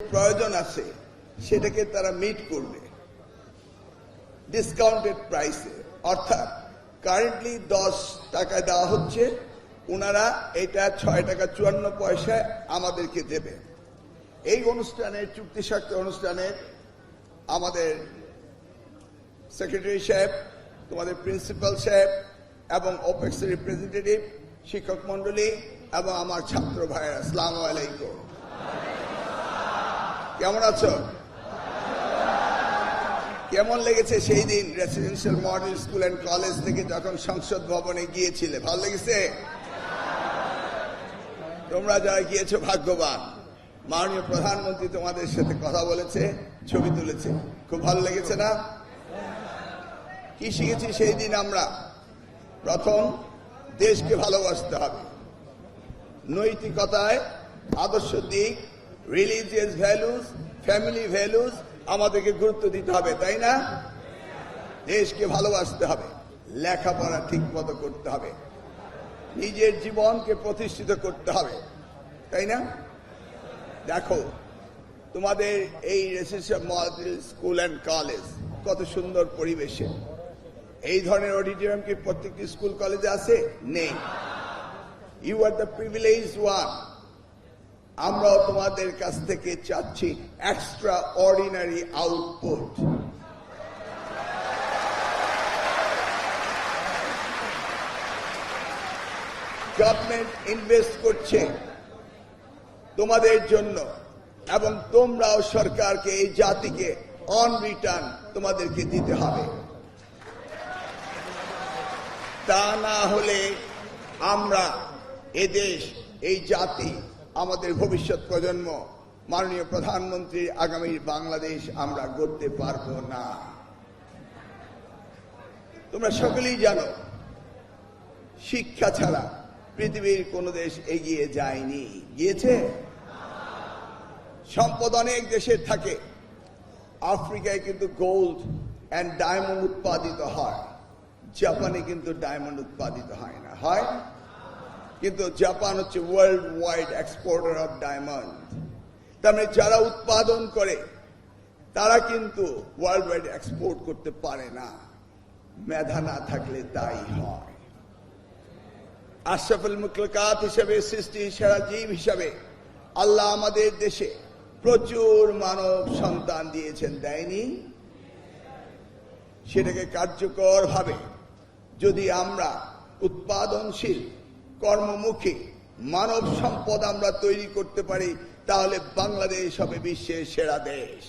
প্রয়োজন আছে সেটাকে তারা মিট করবে ডিসকাউন্টেড প্রাইসে, অর্থাৎ কারেন্টলি 10 টাকা দেওয়া হচ্ছে, ওনারা এটা 6 টাকা 54 পয়সায় আমাদেরকে দেবে। এই অনুষ্ঠানের চুক্তি স্বাক্ষর অনুষ্ঠানের আমাদের সেক্রেটারি সাহেব, তোমাদের প্রিন্সিপাল সাহেব এবং ওপেক্স রিপ্রেজেন্টেটিভ, শিক্ষক মন্ডলী এবং আমার ছাত্র ভাইয়েরা, আসসালামু আলাইকুম। কেমন আছো? কেমন লেগেছে সেই দিন residential model school and college থেকে যখন সংসদ ভবনে গিয়েছিলে? ভালো লেগেছে? তোমরা যারা গিয়েছো ভাগ্যবান। মাননীয় প্রধানমন্ত্রী তোমাদের সাথে কথা বলেছে, ছবি তুলেছে, খুব ভালো লেগেছে না? কি শিখেছি সেই দিন আমরা? প্রথম, দেশকে ভালোবাসতে হবে, নৈতিকতায় আদর্শ দিক, রিলিজিয়াস ভ্যালুজ, ফ্যামিলি ভ্যালুজ আমাদেরকে গুরুত্ব দিতে হবে, তাই না? দেশকে ভালোবাসতে হবে, লেখাপড়া ঠিক মতো করতে হবে, নিজের জীবনকে প্রতিষ্ঠিত করতে হবে, তাই না? দেখো, তোমাদের এই residential model school and college কত সুন্দর পরিবেশে। এই ধরনের অডিটোরিয়াম কি প্রত্যেকটি স্কুল কলেজে আছে? নেই। You are the privilege one. আমরাও তোমাদের কাছ থেকে চাচ্ছি extraordinary output. Government invest করছে তোমাদের জন্য এবং তোমরাও সরকারকে, এই জাতিকে অন রিটার্ন তোমাদেরকে দিতে হবে। তা না হলে আমরা এদেশ, এই জাতি, আমাদের ভবিষ্যৎ প্রজন্ম, মাননীয় প্রধানমন্ত্রীর আগামীর বাংলাদেশ আমরা গড়তে পারবো না। তোমরা সকলেই জানো, শিক্ষা ছাড়া পৃথিবীর কোন দেশ এগিয়ে যায়নি। গিয়েছে? সম্পদ অনেক দেশের থাকে। আফ্রিকায় কিন্তু গোল্ড অ্যান্ড ডায়মন্ড উৎপাদিত হয়, জাপানে কিন্তু ডায়মন্ড উৎপাদিত হয় না। হয়? কিন্তু জাপান হচ্ছে world wide exporter of diamond. তার মানে যারা উৎপাদন করে তারা কিন্তু ওয়ার্ল্ড ওয়াইড এক্সপোর্ট করতে পারে না। মেধা না থাকলে তাই হয়। আশরাফুল মুখলুকাত হিসেবে, সৃষ্টি সেরা জীব হিসাবে আল্লাহ আমাদের দেশে প্রচুর মানব সন্তান দিয়েছেন, দেয়নি? সেটাকে কার্যকর ভাবে যদি আমরা উৎপাদনশীল, কর্মমুখী মানব সম্পদ আমরা তৈরি করতে পারি, তাহলে বাংলাদেশ হবে বিশ্বের সেরা দেশ।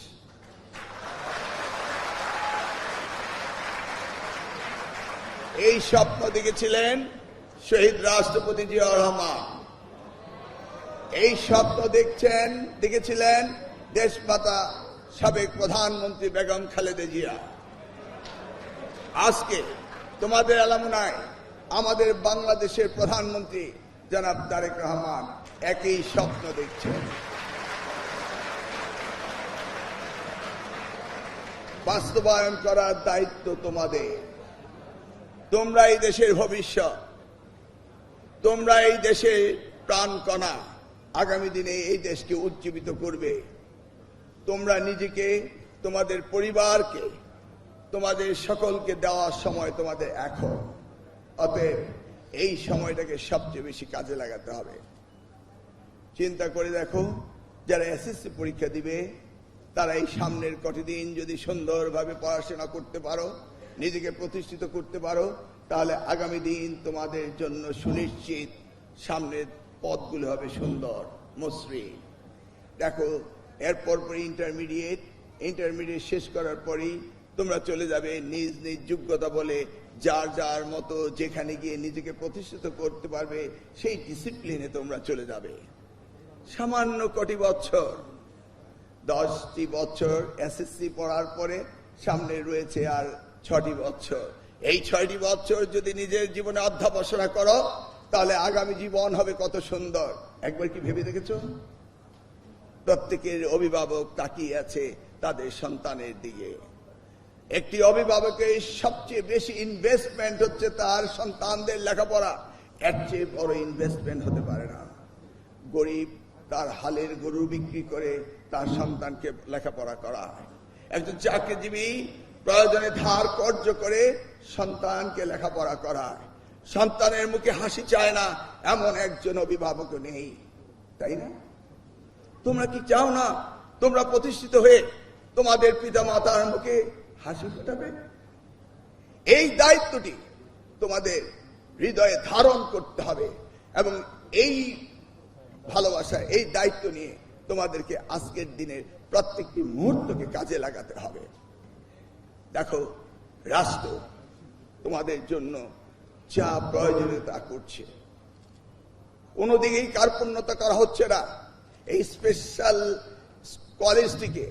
এই স্বপ্ন দেখেছিলেন শহীদ রাষ্ট্রপতি জিয়াউর রহমান। এই স্বপ্ন দেখেছিলেন দেশমাতা সাবেক প্রধানমন্ত্রী বেগম খালেদা জিয়া। আজকে তোমাদের এলামনায় আমাদের বাংলাদেশের প্রধানমন্ত্রী জনাব তারেক রহমান একই স্বপ্ন দেখছেন। বাস্তবায়ন করার দায়িত্ব তোমাদের। তোমরা এই দেশের ভবিষ্যৎ, তোমরা এই দেশের প্রাণকণা। আগামী দিনে এই দেশকে উজ্জীবিত করবে। তোমরা নিজেকে, তোমাদের পরিবারকে, তোমাদের সকলকে দেওয়ার সময় তোমাদের এখন। অতএব এই সময়টাকে সবচেয়ে বেশি কাজে লাগাতে হবে। চিন্তা করে দেখো, যারা এসএসসি পরীক্ষা দিবে তারা এই সামনের কটি দিন যদি সুন্দরভাবে পড়াশোনা করতে পারো, নিজেকে প্রতিষ্ঠিত করতে পারো, তাহলে আগামী দিন তোমাদের জন্য সুনিশ্চিত সামনের পথগুলো হবে সুন্দর, মসৃণ। দেখো, এরপর ইন্টারমিডিয়েট শেষ করার পরেই তোমরা চলে যাবে নিজ নিজ যোগ্যতা বলে, যার যার মতো যেখানে গিয়ে নিজেকে প্রতিষ্ঠিত করতে পারবে সেই ডিসিপ্লিনে তোমরা চলে যাবে। সামান্য কটি বছর, 10টি বছর এসএসসি পড়ার পরে সামনে রয়েছে আর 6টি বছর। এই 6টি বছর যদি নিজের জীবনে অধ্যবসায়না করো, তাহলে আগামী জীবন হবে কত সুন্দর। একবার কি ভেবে দেখেছো? প্রত্যেকের অভিভাবক তাকিয়ে আছে তাদের সন্তানের দিকে। একটি অভিভাবকের সবচেয়ে বেশি ইনভেস্টমেন্ট হচ্ছে তার সন্তানদের লেখাপড়া। এর চেয়ে বড় ইনভেস্টমেন্ট হতে পারে না। গরিব তার হালের গরু বিক্রি করে তার সন্তানকে লেখাপড়া করায়। একজন চাকরিজীবী প্রয়োজনে ধার কর্জ করে সন্তানকে লেখাপড়া করায়। সন্তানের মুখে হাসি চায় না এমন একজন অভিভাবক নেই, তাই না? তোমরা কি চাও না তোমরা প্রতিষ্ঠিত হয়ে তোমাদের পিতা মাতার মুখে হাসি ফোটাবে? এই দায়িত্বটি তোমাদের হৃদয়ে ধারণ করতে হবে এবং এই ভালোবাসা, এই দায়িত্ব নিয়ে তোমাদেরকে আজকের দিনের প্রত্যেকটি মুহূর্তকে কাজে লাগাতে হবে। দেখো, রাষ্ট্র তোমাদের জন্য যা প্রয়োজনীয়তা করছে, কোনো দিকেই কার্পণ্যতা করা হচ্ছে না। এই স্পেশাল কলেজটিকে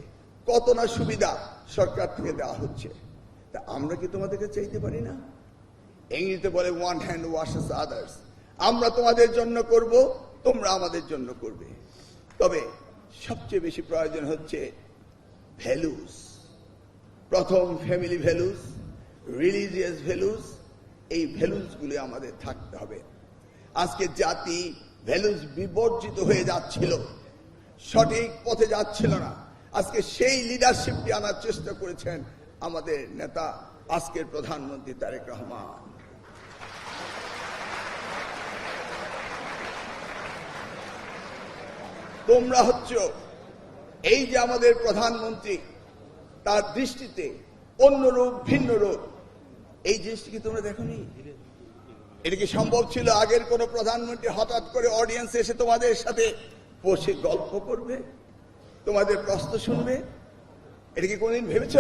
কত না সুবিধা সরকার থেকে দেওয়া হচ্ছে, তা আমরা কি তোমাদেরকে চাইতে পারি না? ইংরেজিতে বলে ওয়ান হ্যান্ড ওয়াশেস আদার্স। আমরা তোমাদের জন্য করব, তোমরা আমাদের জন্য করবে। তবে সবচেয়ে বেশি প্রয়োজন হচ্ছে ভ্যালুস। প্রথম ফ্যামিলি ভ্যালুস, রিলিজিয়াস ভ্যালুস, এই ভ্যালুসগুলি আমাদের থাকতে হবে। আজকে জাতি ভ্যালুস বিবর্জিত হয়ে যাচ্ছিল, সঠিক পথে যাচ্ছিল না। আজকে সেই লিডারশিপটি আনার চেষ্টা করেছেন আমাদের নেতা, আজকের প্রধানমন্ত্রী তারেক রহমান। তোমরা হচ্ছ এই যে আমাদের প্রধানমন্ত্রী, তার দৃষ্টিতে অন্য রূপ, ভিন্ন রূপ। এই জিনিসটি কি তোমরা দেখোনি? এটা কি সম্ভব ছিল আগের কোন প্রধানমন্ত্রী হঠাৎ করে অডিয়েন্স এসে তোমাদের সাথে বসে গল্প করবে, তোমাদের প্রশ্ন শুনবে? এটা কি কোনদিন ভেবেছ?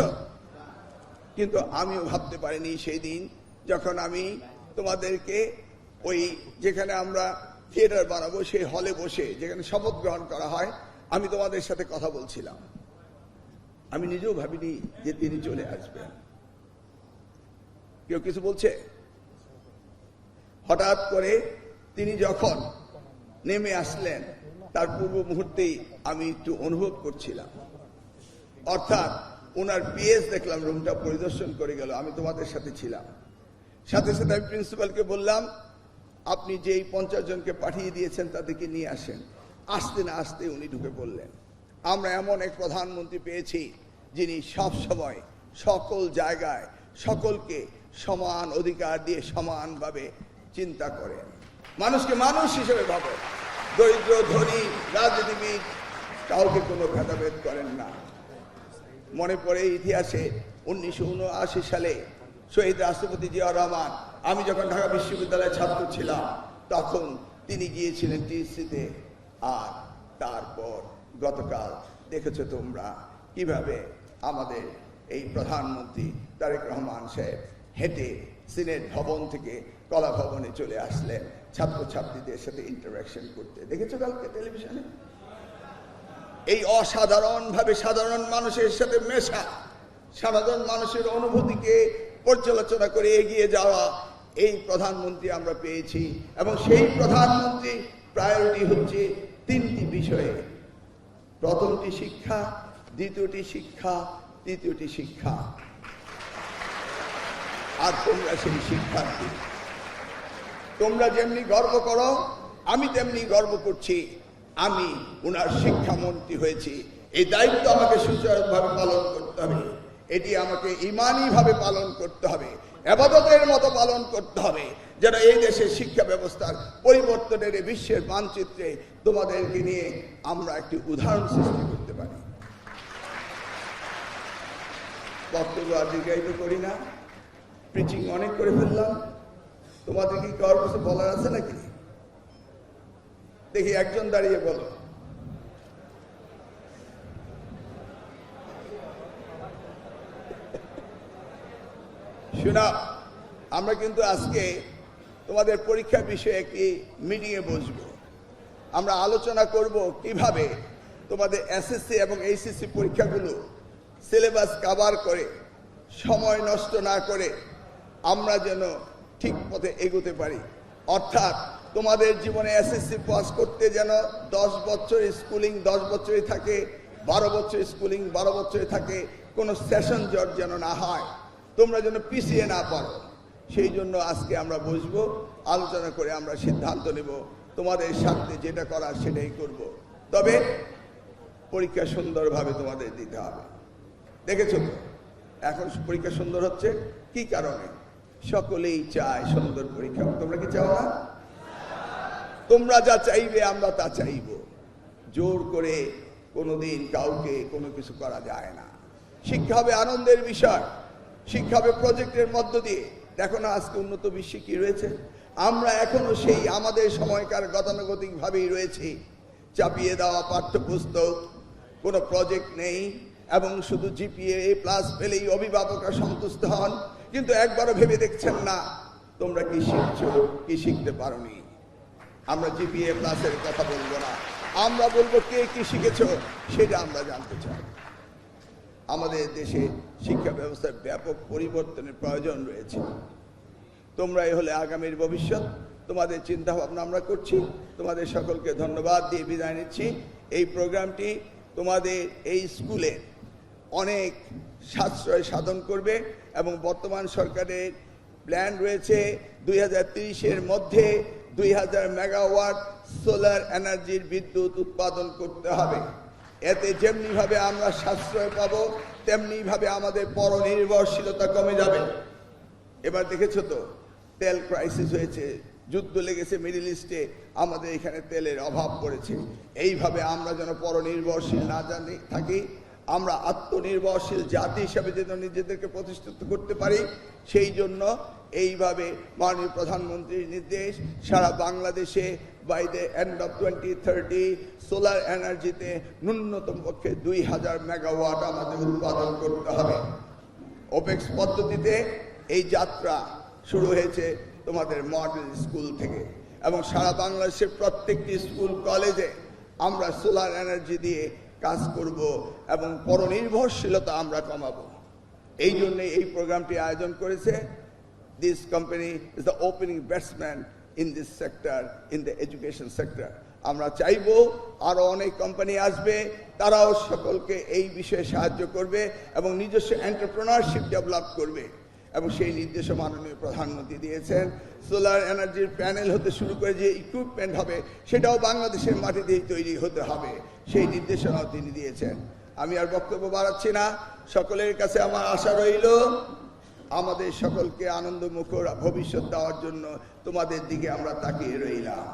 কিন্তু আমিও ভাবতে পারিনি সেই দিন যখন আমি তোমাদেরকে ওই যেখানে আমরা থিয়েটার বানাবো সেই হলে বসে যেখানে শপথ গ্রহণ করা হয়, আমি তোমাদের সাথে কথা বলছিলাম। আমি নিজেও ভাবিনি যে তিনি চলে আসবেন। কেউ কিছু বলছে? হঠাৎ করে তিনি যখন নেমে আসলেন তার পূর্ব মুহূর্তেই আমি একটু অনুভব করছিলাম, অর্থাৎ ওনার পিএস দেখলাম রুমটা পরিদর্শন করে গেল, আমি তোমাদের সাথে ছিলাম। সাথে সাথে আমি প্রিন্সিপালকে বললাম, আপনি যেই 50 জনকে পাঠিয়ে দিয়েছেন তাদেরকে নিয়ে আসেন। আসতে না আসতে উনি ঢুকে পড়লেন। আমরা এমন এক প্রধানমন্ত্রী পেয়েছি যিনি সব সময় সকল জায়গায় সকলকে সমান অধিকার দিয়ে সমানভাবে চিন্তা করেন, মানুষকে মানুষ হিসেবে ভাবেন, দরিদ্র ধনী রাজনীতিবিদ কাউকে কোনো ভেদাভেদ করেন না। মনে পড়ে ইতিহাসে 1979 সালে শহীদ রাষ্ট্রপতি জিয়াউর রহমান, আমি যখন ঢাকা বিশ্ববিদ্যালয়ের ছাত্র ছিলাম তখন তিনি গিয়েছিলেন টিএসসিতে। আর তারপর গতকাল দেখেছো তোমরা কিভাবে আমাদের এই প্রধানমন্ত্রী তারেক রহমান সাহেব হেঁটে সিনেট ভবন থেকে কলা ভবনে চলে আসলেন ছাত্রছাত্রীদের সাথে ইন্টারাকশন করতে। দেখেছো কালকে টেলিভিশনে? এই অসাধারণভাবে সাধারণ মানুষের সাথে মেশা, সাধারণ মানুষের অনুভূতিকে পর্যালোচনা করে এগিয়ে যাওয়া এই প্রধানমন্ত্রী আমরা পেয়েছি। এবং সেই প্রধানমন্ত্রী প্রায়োরিটি হচ্ছে 3টি বিষয়ে। প্রথমটি শিক্ষা, দ্বিতীয়টি শিক্ষা, তৃতীয়টি শিক্ষা। আর তোমরা সেই শিক্ষার্থী, তোমরা যেমনি গর্ব করো আমি তেমনি গর্ব করছি আমি উনার শিক্ষামন্ত্রী হয়েছি। এই দায়িত্ব আমাকে সুচারুভাবে পালন করতে হবে, এটি আমাকে ইমানি ভাবে পালন করতে হবে, ইবাদতের মতো পালন করতে হবে, যেন এই দেশের শিক্ষা ব্যবস্থার পরিবর্তনের বিশ্বের মানচিত্রে তোমাদেরকে নিয়ে আমরা একটি উদাহরণ সৃষ্টি করতে পারি। বক্তব্য আর দীর্ঘায়িত করি না, প্রিচিং অনেক করে ফেললাম। তোমাদের কি কারোর কিছু বলার আছে নাকি? দেখি একজন দাঁড়িয়ে বলো। শোনা, আমরা কিন্তু আজকে তোমাদের পরীক্ষা বিষয়ে একটি মিটিংয়ে বসবো। আমরা আলোচনা করব কিভাবে তোমাদের এসএসসি এবং এইচএসসি পরীক্ষাগুলো সিলেবাস কভার করে সময় নষ্ট না করে আমরা যেন ঠিক পথে এগোতে পারি। অর্থাৎ তোমাদের জীবনে এসএসসি পাস করতে যেন 10 বছর স্কুলিং 10 বছরই থাকে, 12 বছর স্কুলিং 12 বছরই থাকে, কোনো সেশন জট যেন না হয়, তোমরা যেন পিছিয়ে না পারো। সেই জন্য আজকে আমরা বসবো, আলোচনা করে আমরা সিদ্ধান্ত নেব তোমাদের সাথে যেটা করার সেটাই করব। তবে পরীক্ষা সুন্দরভাবে তোমাদের দিতে হবে। দেখেছো তো এখন পরীক্ষা সুন্দর হচ্ছে কি কারণে? সকলেই চায় সুন্দর পরীক্ষা। তোমরা কি চাও না? তোমরা যা চাইবে আমরা তা চাইব। জোর করে কোনোদিন কাউকে কোনো কিছু করা যায় না। শিক্ষা হবে আনন্দের বিষয়, শিক্ষা হবে প্রজেক্টের মধ্য দিয়ে। দেখো না আজকে উন্নত বিশ্বে কি রয়েছে, আমরা এখনো সেই আমাদের সময়কার গতানুগতিক ভাবেই রয়েছি। চাপিয়ে দেওয়া পাঠ্যপুস্তক, কোনো প্রজেক্ট নেই, এবং শুধু জিপিএ প্লাস পেলেই অভিভাবকরা সন্তুষ্ট হন, কিন্তু একবারও ভেবে দেখছেন না তোমরা কি শিখছো, কি শিখতে পারোনি। আমরা জিপিএ প্লাসের কথা বলবো না, আমরা বলবো কে কি শিখেছো সেটা আমরা জানতে চাই। আমাদের দেশে শিক্ষা ব্যবস্থার ব্যাপক পরিবর্তনের প্রয়োজন রয়েছে। তোমরাই হলে আগামীর ভবিষ্যৎ। তোমাদের চিন্তা ভাবনা আমরা করছি। তোমাদের সকলকে ধন্যবাদ দিয়ে বিদায় নিচ্ছি। এই প্রোগ্রামটি তোমাদের এই স্কুলে অনেক সাশ্রয় সাধন করবে, এবং বর্তমান সরকারের প্ল্যান রয়েছে 2030-এর মধ্যে 2000 মেগাওয়াট সোলার এনার্জির বিদ্যুৎ উৎপাদন করতে হবে। এতে যেমনিভাবে আমরা সাশ্রয় পাবো, তেমনিভাবে আমাদের পরনির্ভরশীলতা কমে যাবে। এবার দেখেছো তো তেল ক্রাইসিস হয়েছে, যুদ্ধ লেগেছে মিডল ইস্টে, আমাদের এখানে তেলের অভাব পড়েছে। এইভাবে আমরা যেন পরনির্ভরশীল না জানি থাকি, আমরা আত্মনির্ভরশীল জাতি হিসাবে যেন নিজেদেরকে প্রতিষ্ঠিত করতে পারি, সেই জন্য এইভাবে মাননীয় প্রধানমন্ত্রীর নির্দেশ সারা বাংলাদেশে by the end of 2030 solar এনার্জিতে ন্যূনতম পক্ষে 2000 মেগাওয়াট আমাদের উৎপাদন করতে হবে। ওপেক্স পদ্ধতিতে এই যাত্রা শুরু হয়েছে তোমাদের মডেল স্কুল থেকে, এবং সারা বাংলাদেশের প্রত্যেকটি স্কুল কলেজে আমরা সোলার এনার্জি দিয়ে কাজ করব এবং পরনির্ভরশীলতা আমরা কমাবো। এই জন্য এই প্রোগ্রামটি আয়োজন করেছে। This company is the opening batsman in this sector, in the education sector. আমরা চাইবো আরো অনেক কোম্পানি আসবে, তারাও সকলকে এই বিষয়ে সাহায্য করবে এবং নিজস্ব এন্টারপ্রেনারশিপ ডেভেলপ করবে, এবং সেই নির্দেশও মাননীয় প্রধানমন্ত্রী দিয়েছেন। সোলার এনার্জির প্যানেল হতে শুরু করে যে ইকুইপমেন্ট হবে সেটাও বাংলাদেশের মাটিতেই তৈরি হতে হবে, সেই নির্দেশনাও তিনি দিয়েছেন। আমি আর বক্তব্য বাড়াচ্ছি না। সকলের কাছে আমার আশা রইল আমাদের সকলকে আনন্দমুখর ভবিষ্যৎ দেওয়ার জন্য তোমাদের দিকে আমরা তাকিয়ে রইলাম।